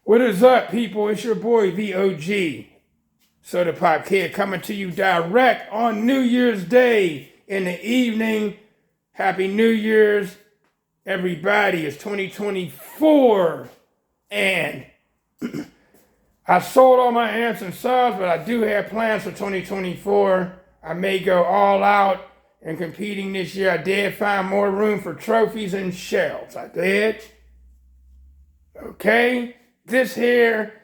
What is up, people? It's your boy, VOG, Soda Pop Kid, coming to you direct on New Year's Day in the evening. Happy New Year's, everybody. It's 2024, and I sold all my amps and subs, but I do have plans for 2024. I may go all out in competing this year. I did find more room for trophies and shells. I did. Okay. This here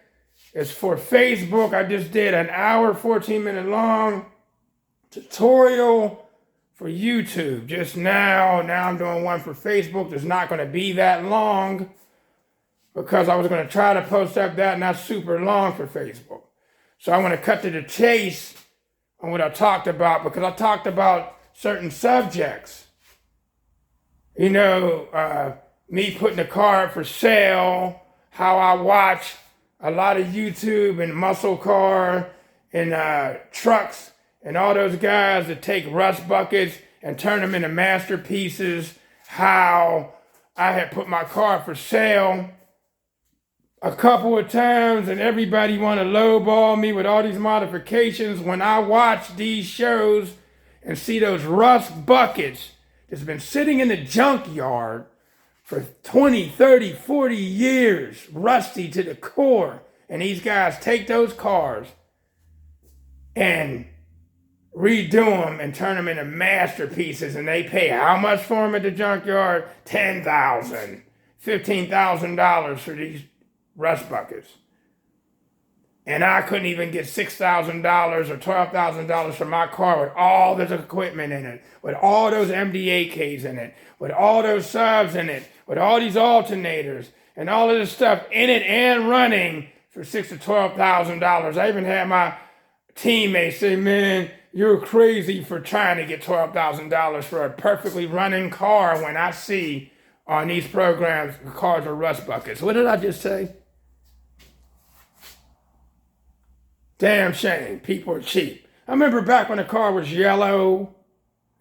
is for Facebook. I just did an hour, 14-minute long tutorial for YouTube just now. Now I'm doing one for Facebook. It's not going to be that long because I was going to try to post up that not super long for Facebook. So I'm going to cut to the chase on what I talked about, because I talked about certain subjects. You know, me putting the car up for sale, how I watch a lot of YouTube and muscle car and trucks and all those guys that take rust buckets and turn them into masterpieces, how I had put my car up for sale a couple of times and everybody want to lowball me with all these modifications. When I watch these shows and see those rust buckets that's been sitting in the junkyard for 20, 30, 40 years, rusty to the core. And these guys take those cars and redo them and turn them into masterpieces. And they pay how much for them at the junkyard? $10,000, $15,000 for these rust buckets. And I couldn't even get $6,000 or $12,000 for my car with all this equipment in it, with all those MDAKs in it, with all those subs in it, with all these alternators and all of this stuff in it and running for $6,000 to $12,000. I even had my teammates say, "Man, you're crazy for trying to get $12,000 for a perfectly running car," when I see on these programs the cars are rust buckets. What did I just say? Damn shame. People are cheap. I remember back when the car was yellow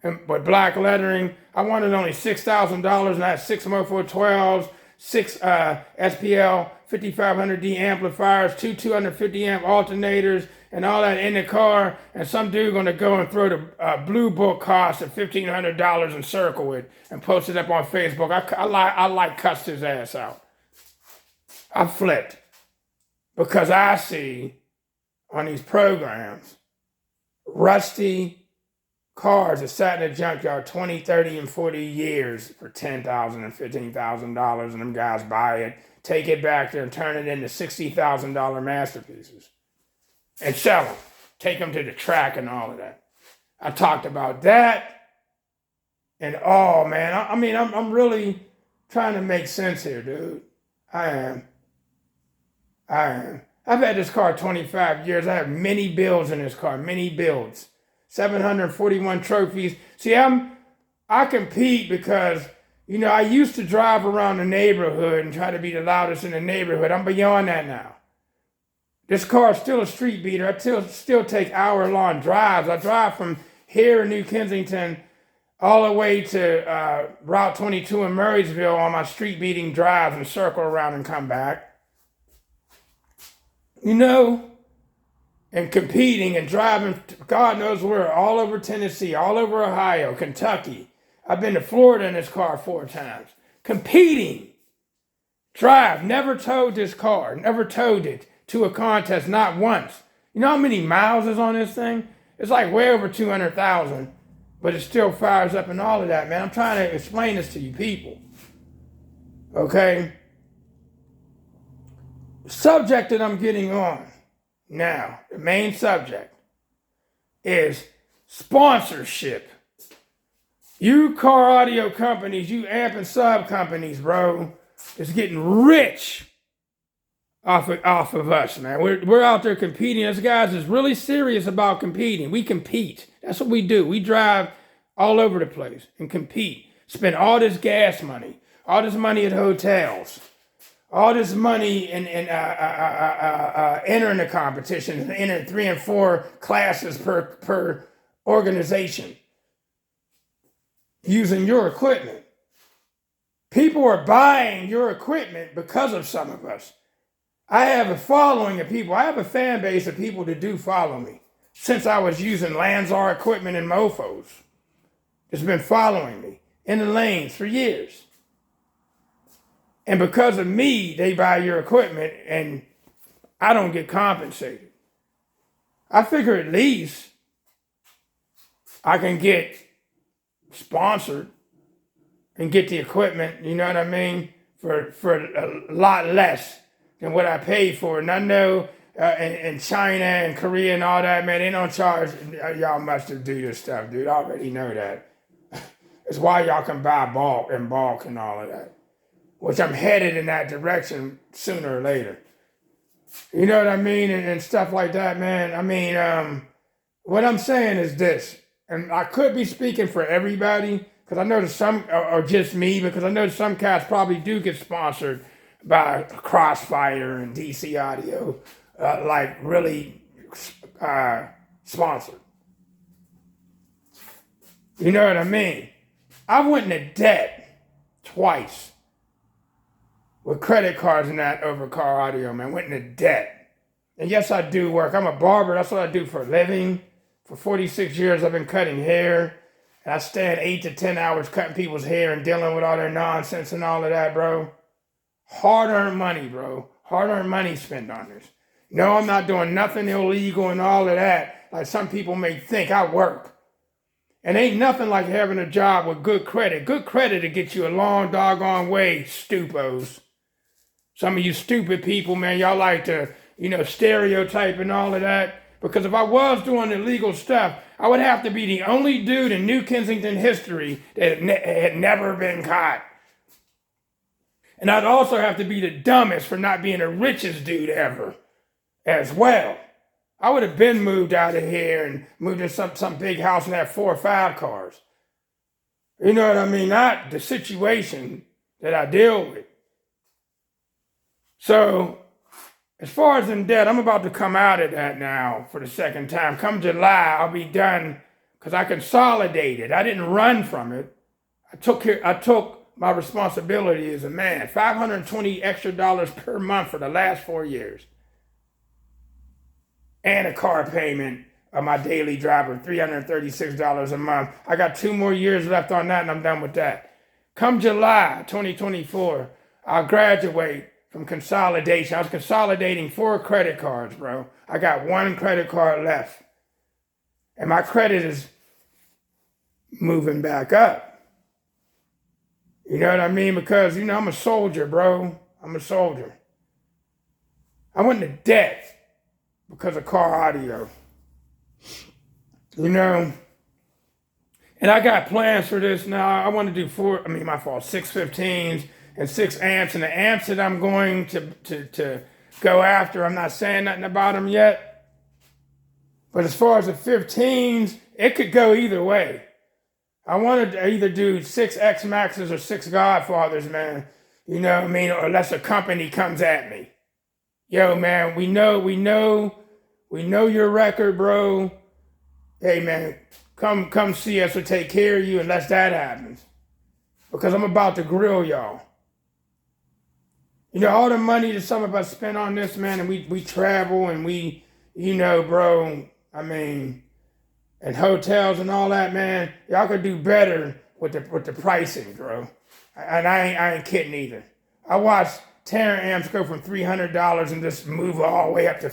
and with black lettering. I wanted only $6,000 and I had 6 Mo412s, 6 SPL 5500D amplifiers, 2 250 amp alternators, and all that in the car. And some dude gonna go and throw the Blue Book cost of $1,500 and circle it and post it up on Facebook. I like cussed his ass out. I flipped because I see on these programs rusty cars that sat in the junkyard 20, 30, and 40 years for $10,000 and $15,000, and them guys buy it, take it back there and turn it into $60,000 masterpieces and sell them, take them to the track and all of that. I talked about that, and oh man, I'm really trying to make sense here, dude. I am. I've had this car 25 years. I have many builds in this car, many builds. 741 trophies. See, I compete because, you know, I used to drive around the neighborhood and try to be the loudest in the neighborhood. I'm beyond that now. This car is still a street beater. I still take hour-long drives. I drive from here in New Kensington all the way to Route 22 in Murraysville on my street-beating drives and circle around and come back. You know, and competing and driving, God knows where, all over Tennessee, all over Ohio, Kentucky. I've been to Florida in this car 4 times. Competing. Drive. Never towed this car. Never towed it to a contest, not once. You know how many miles is on this thing? It's like way over 200,000, but it still fires up and all of that, man. I'm trying to explain this to you people. Okay? The subject that I'm getting on now, the main subject, is sponsorship. You car audio companies, you amp and sub companies, bro, is getting rich off of us, man. We're out there competing. Us guys is really serious about competing. We compete. That's what we do. We drive all over the place and compete. Spend all this gas money, all this money at hotels, all this money in entering the competition, entering 3 and 4 classes per organization, using your equipment. People are buying your equipment because of some of us. I have a following of people. I have a fan base of people that do follow me since I was using Lanzar equipment and mofos. It's been following me in the lanes for years. And because of me, they buy your equipment and I don't get compensated. I figure at least I can get sponsored and get the equipment, you know what I mean, for a lot less than what I paid for. And I know in China and Korea and all that, man, they don't charge y'all much to do this stuff, dude. I already know that. It's why y'all can buy bulk and all of that, which I'm headed in that direction sooner or later. You know what I mean? And stuff like that, man. I mean, what I'm saying is this, and I could be speaking for everybody, because I know that some, or just me, because I know that some cats probably do get sponsored by Crossfire and DC Audio, like really sponsored. You know what I mean? I went into debt twice with credit cards and that over car audio, man. Went into debt. And yes, I do work. I'm a barber. That's what I do for a living. For 46 years, I've been cutting hair. And I stand 8 to 10 hours cutting people's hair and dealing with all their nonsense and all of that, bro. Hard-earned money, bro. Hard-earned money spent on this. No, I'm not doing nothing illegal and all of that, like some people may think. I work. And ain't nothing like having a job with good credit. Good credit to get you a long doggone way, stupos. Some of you stupid people, man, y'all like to, stereotype and all of that. Because if I was doing illegal stuff, I would have to be the only dude in New Kensington history that had never been caught. And I'd also have to be the dumbest for not being the richest dude ever as well. I would have been moved out of here and moved to some big house and had 4 or 5 cars. You know what I mean? Not the situation that I deal with. So, as far as in debt, I'm about to come out of that now for the second time. Come July, I'll be done because I consolidated. I didn't run from it. I took my responsibility as a man. $520 extra per month for the last 4 years. And a car payment of my daily driver, $336 a month. I got 2 more years left on that and I'm done with that. Come July 2024, I'll graduate from consolidation. I was consolidating 4 credit cards, bro. I got 1 credit card left. And my credit is moving back up. You know what I mean? Because, I'm a soldier, bro. I'm a soldier. I went into debt because of car audio. And I got plans for this now. I want to do 6 15s and 6 amps. And the amps that I'm going to go after, I'm not saying nothing about them yet. But as far as the 15s, it could go either way. I wanted to either do 6 X Maxes or 6 Godfathers, man. You know what I mean? Or unless a company comes at me. Yo, man, we know your record, bro. Hey, man, come see us or take care of you unless that happens. Because I'm about to grill y'all. All the money that some of us spend on this, man, and we travel and we, bro, and hotels and all that, man, y'all could do better with the pricing, bro. And I ain't kidding either. I watched Terra amps go from $300 and just move all the way up to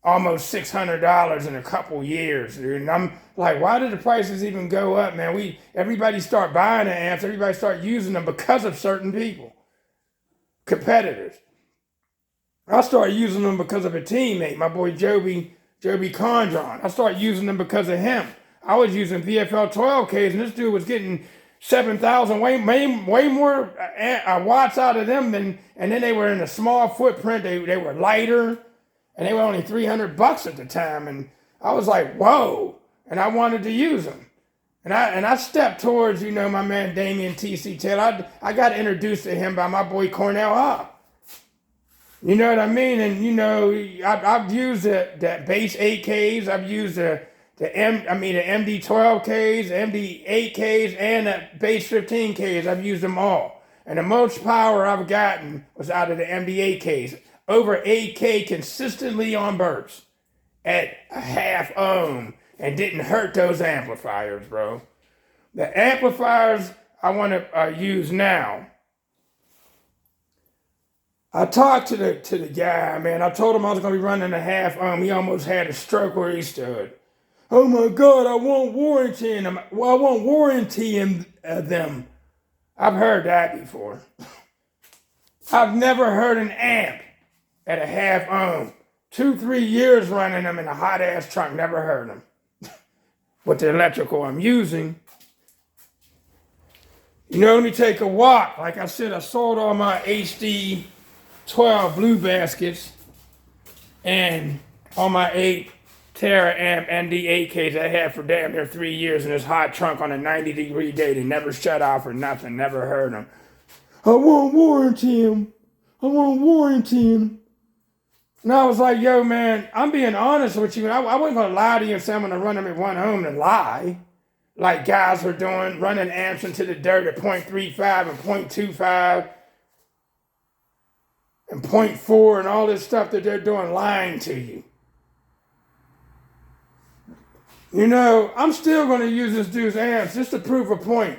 almost $600 in a couple years, dude. And I'm like, why did the prices even go up, man? Everybody start buying the amps, everybody start using them because of certain people, competitors. I started using them because of a teammate, my boy Joby Condron. I started using them because of him. I was using VFL 12Ks, and this dude was getting 7,000, way more watts out of them and then they were in a small footprint. They were lighter, and they were only $300 at the time. And I was like, whoa! And I wanted to use them. And I stepped towards, my man Damian T.C. Taylor. I got introduced to him by my boy Cornell Hop. You know what I mean? And I've used the base 8Ks. I've used the MD12Ks, MD8Ks, and the base 15Ks. I've used them all. And the most power I've gotten was out of the MD8Ks. over 8K consistently on bursts at a half ohm and didn't hurt those amplifiers, bro. The amplifiers I want to use now. I talked to the guy, man. I told him I was going to be running a half ohm. He almost had a stroke where he stood. Oh my God, I won't warranty them. Well, I won't warranty them. I've heard that before. I've never heard an amp at a half ohm. 2-3 years running them in a hot ass trunk, never heard them. With the electrical I'm using. You know, let me take a walk. Like I said, I sold all my HD 12 blue baskets and all my 8 Tera amp ND8Ks I had for damn near 3 years in this hot trunk on a 90-degree day. They never shut off or nothing, never heard them. I won't warranty him. I won't warranty him. And I was like, yo, man, I'm being honest with you. I wasn't going to lie to you and say I'm going to run them at 1 ohm and lie. Like guys are doing, running amps into the dirt at 0.35 and 0.25 and 0.4 and all this stuff that they're doing, lying to you. You know, I'm still going to use this dude's amps just to prove a point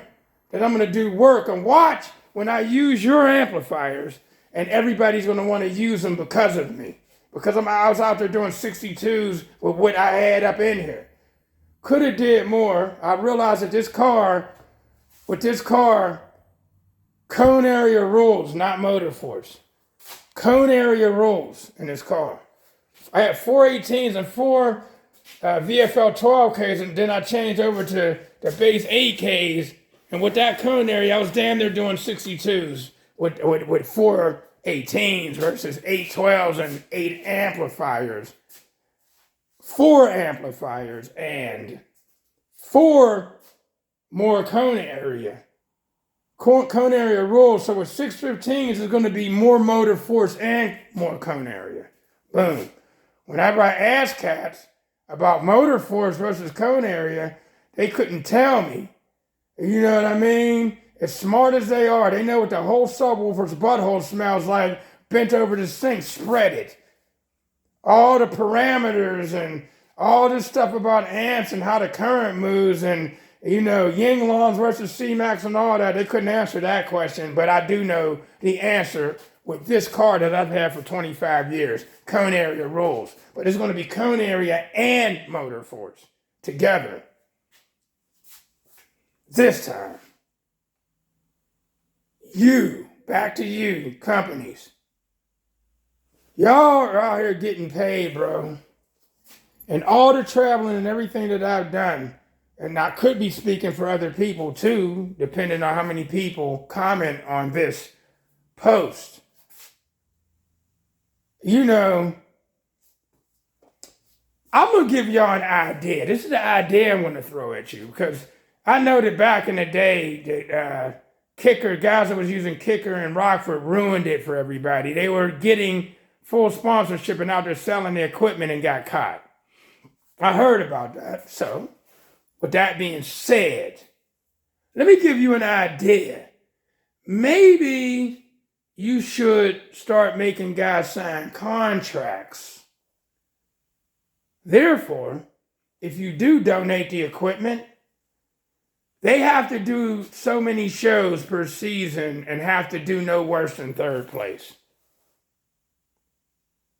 that I'm going to do work and watch when I use your amplifiers and everybody's going to want to use them because of me. Because I was out there doing 62s with what I had up in here. Could have did more. I realized that with this car, cone area rules, not motor force. Cone area rules in this car. I had 4 18s and 4 VFL 12Ks, and then I changed over to the base 8Ks. And with that cone area, I was damn near doing 62s with 4 18s versus 8 12s and 8 amplifiers. 4 amplifiers and 4 more cone area. Cone area rules. So with 615s, it's going to be more motor force and more cone area. Boom. Whenever I ask cats about motor force versus cone area, they couldn't tell me. You know what I mean? As smart as they are, they know what the whole subwoofer's butthole smells like, bent over the sink, spread it. All the parameters and all this stuff about amps and how the current moves and, you know, Yinglongs versus C-Max and all that, they couldn't answer that question, but I do know the answer with this car that I've had for 25 years. Cone area rules. But it's going to be cone area and motor force together. This time. Back to you, companies. Y'all are out here getting paid, bro. And all the traveling and everything that I've done, and I could be speaking for other people too, depending on how many people comment on this post. You know, I'm going to give y'all an idea. This is the idea I'm going to throw at you, because I know that back in the day that guys that was using Kicker and Rockford ruined it for everybody. They were getting full sponsorship and out there selling the equipment and got caught. I heard about that. So, with that being said, let me give you an idea. Maybe you should start making guys sign contracts. Therefore, if you do donate the equipment, they have to do so many shows per season and have to do no worse than 3rd place.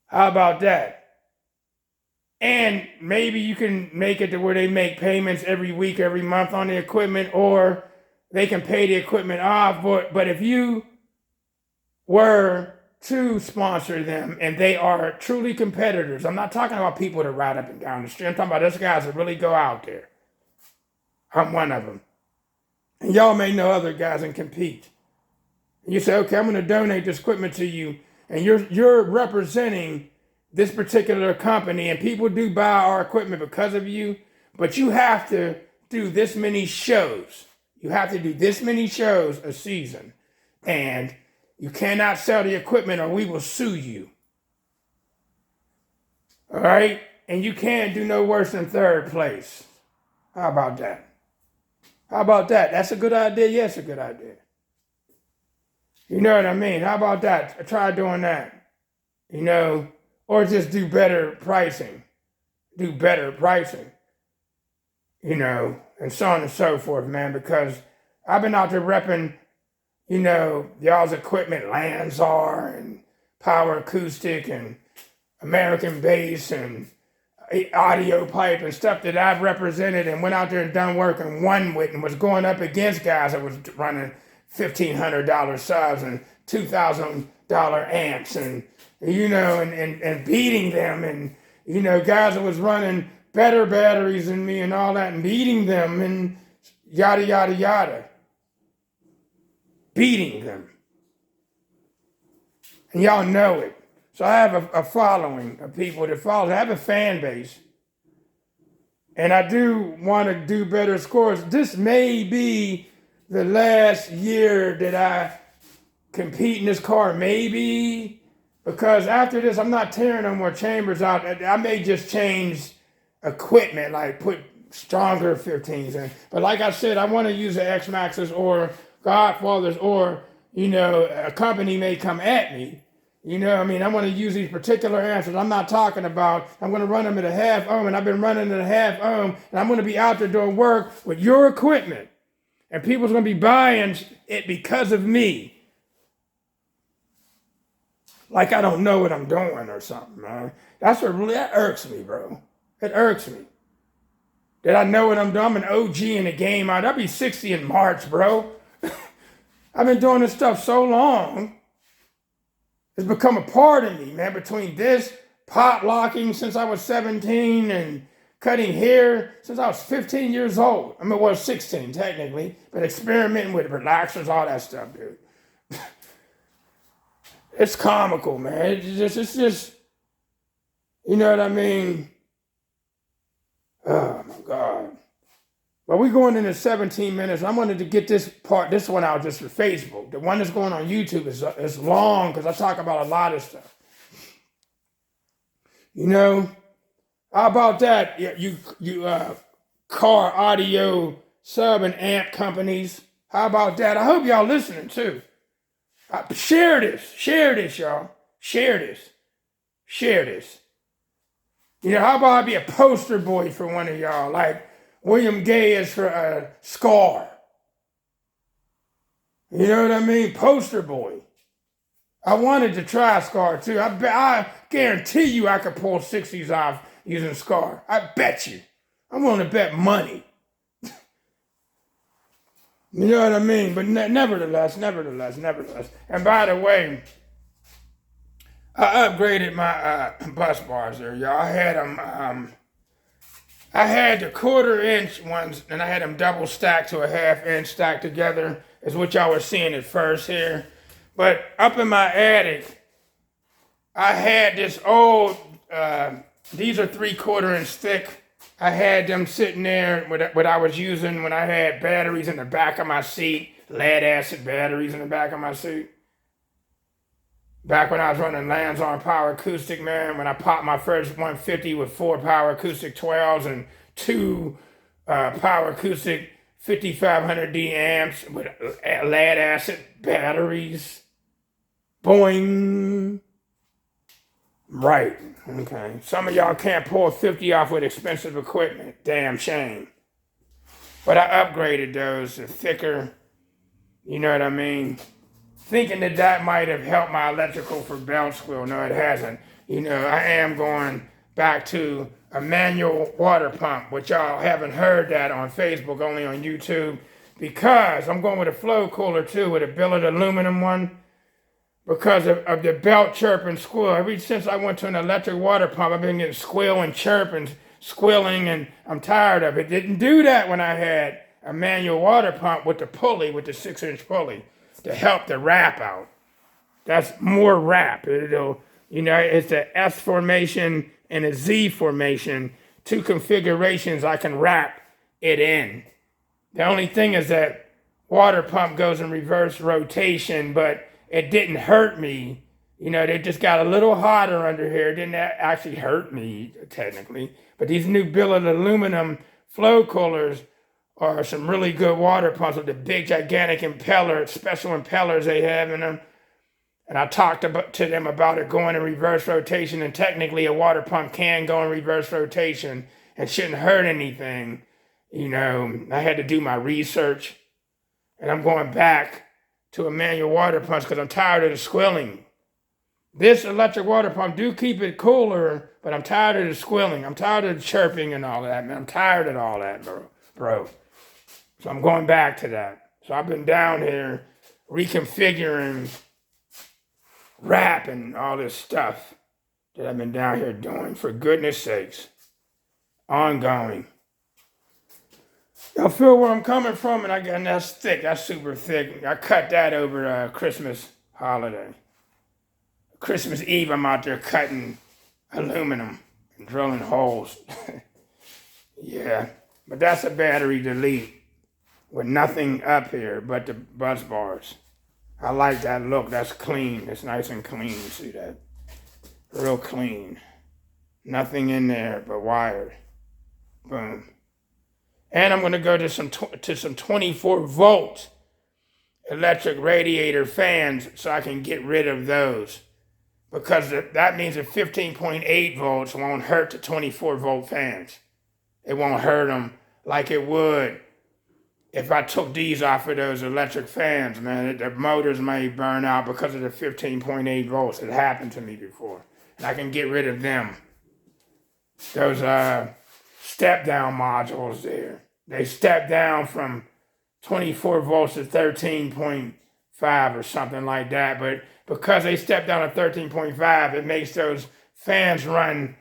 How about that? And maybe you can make it to where they make payments every week, every month on the equipment, or they can pay the equipment off. But if you were to sponsor them and they are truly competitors, I'm not talking about people that ride up and down the street. I'm talking about those guys that really go out there. I'm one of them. And y'all may know other guys and compete. And you say, okay, I'm going to donate this equipment to you, and you're representing this particular company, and people do buy our equipment because of you, but you have to do this many shows. You have to do this many shows a season, and you cannot sell the equipment or we will sue you. All right? And you can't do no worse than 3rd place. How about that? How about that? That's a good idea? Yes, a good idea. You know what I mean? How about that? Try doing that. or just do better pricing, and so on and so forth, man, because I've been out there repping, y'all's equipment, Lanzar and Power Acoustic and American Bass and Audio Pipe and stuff that I've represented and went out there and done work and won with and was going up against guys that was running $1,500 subs and $2,000 amps and beating them and guys that was running better batteries than me and all that and beating them and yada yada yada. Beating them. And y'all know it. So I have a following of people that follow. I have a fan base. And I do want to do better scores. This may be the last year that I compete in this car. Maybe. Because after this, I'm not tearing no more chambers out. I may just change equipment, like put stronger 15s in. But like I said, I want to use the X-Maxes or Godfathers or, a company may come at me. I want to use these particular amps that I'm not talking about. I'm going to run them at a half ohm, and I've been running at a half ohm, and I'm going to be out there doing work with your equipment. And people's going to be buying it because of me. Like I don't know what I'm doing or something, man. That irks me, bro. It irks me. That I know what I'm doing. I'm an OG in the game. I'll be 60 in March, bro. I've been doing this stuff so long. It's become a part of me, man, between this, pot locking since I was 17 and cutting hair since I was 15 years old. I was 16 technically, but experimenting with relaxers, all that stuff, dude. It's comical, man. It's just, you know what I mean? Oh my God. But we're going into 17 minutes. I wanted to get this one out just for Facebook. The one that's going on YouTube is long because I talk about a lot of stuff. How about that? You car audio sub and amp companies. How about that? I hope y'all listening too. Share this, y'all. Share this. How about I be a poster boy for one of y'all, like William Gay is for Scar. You know what I mean? Poster boy. I wanted to try Scar too. I guarantee you I could pull 60s off using Scar. I bet you. I'm willing to bet money. You know what I mean? But nevertheless. And by the way, I upgraded my bus bars there, y'all. I had them. I had the 1/4-inch ones, and I had them double stacked to a 1/2-inch stacked together, is what y'all were seeing at first here. But up in my attic, I had this old, these are 3/4-inch thick. I had them sitting there, what I was using when I had batteries in the back of my seat, lead acid batteries in the back of my seat. Back when I was running Lanzar Power Acoustic, man, when I popped my first 150 with 4 Power Acoustic 12s and 2 Power Acoustic 5500D amps with lead acid batteries. Boing. Right, okay. Some of y'all can't pull 50 off with expensive equipment. Damn shame. But I upgraded those to thicker, you know what I mean? Thinking that might have helped my electrical for belt squeal. No, it hasn't. I am going back to a manual water pump, which y'all haven't heard that on Facebook, only on YouTube, because I'm going with a flow cooler too, with a billet aluminum one, because of the belt chirp and squeal. Ever since I went to an electric water pump, I've been getting squeal and chirp and squealing, and I'm tired of it. Didn't do that when I had a manual water pump with the pulley, with the 6-inch pulley, to help the wrap out. That's more wrap. It's the S formation and a Z formation, 2 configurations I can wrap it in. The only thing is that water pump goes in reverse rotation, but it didn't hurt me. They just got a little hotter under here. It didn't actually hurt me, technically. But these new billet aluminum flow coolers are some really good water pumps with the big, gigantic impeller, special impellers they have in them. And I talked to them about it going in reverse rotation, and technically a water pump can go in reverse rotation and shouldn't hurt anything. You know, I had to do my research, and I'm going back to a manual water pump because I'm tired of the squilling. This electric water pump do keep it cooler, but I'm tired of the squilling. I'm tired of the chirping and all that, man. I'm tired of all that, bro. So I'm going back to that. So I've been down here reconfiguring rap and all this stuff that I've been down here doing, for goodness sakes. Ongoing. Y'all feel where I'm coming from? And that's thick. That's super thick. I cut that over Christmas holiday. Christmas Eve, I'm out there cutting aluminum and drilling holes. Yeah, but that's a battery delete with nothing up here but the bus bars. I like that look. That's clean. It's nice and clean. See that? Real clean. Nothing in there but wired. Boom. And I'm going to go to some 24-volt electric radiator fans so I can get rid of those. Because that means that 15.8 volts won't hurt the 24-volt fans. It won't hurt them like it would if I took these off of those electric fans, man. The motors may burn out because of the 15.8 volts. It happened to me before. And I can get rid of them. Those step-down modules there. They step down from 24 volts to 13.5 or something like that. But because they step down to 13.5, it makes those fans run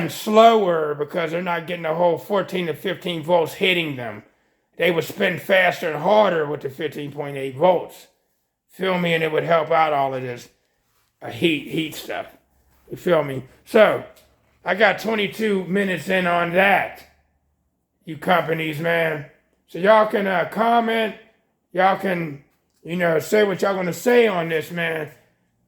slower because they're not getting the whole 14 to 15 volts hitting them. They would spin faster and harder with the 15.8 volts. Feel me? And it would help out all of this heat stuff. You feel me? So, I got 22 minutes in on that, you companies, man. So y'all can comment. Y'all can, say what y'all going to say on this, man.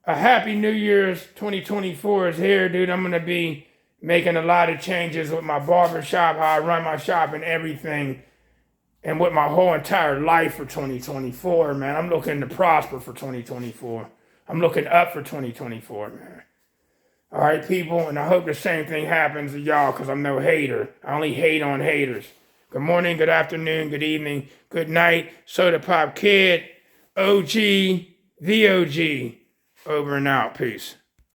A happy New Year's 2024 is here, dude. I'm going to be making a lot of changes with my barber shop, how I run my shop and everything, and with my whole entire life for 2024, man. I'm looking to prosper for 2024. I'm looking up for 2024, man. All right, people, and I hope the same thing happens to y'all because I'm no hater. I only hate on haters. Good morning, good afternoon, good evening, good night. Soda Pop Kid, OG, the OG, over and out. Peace.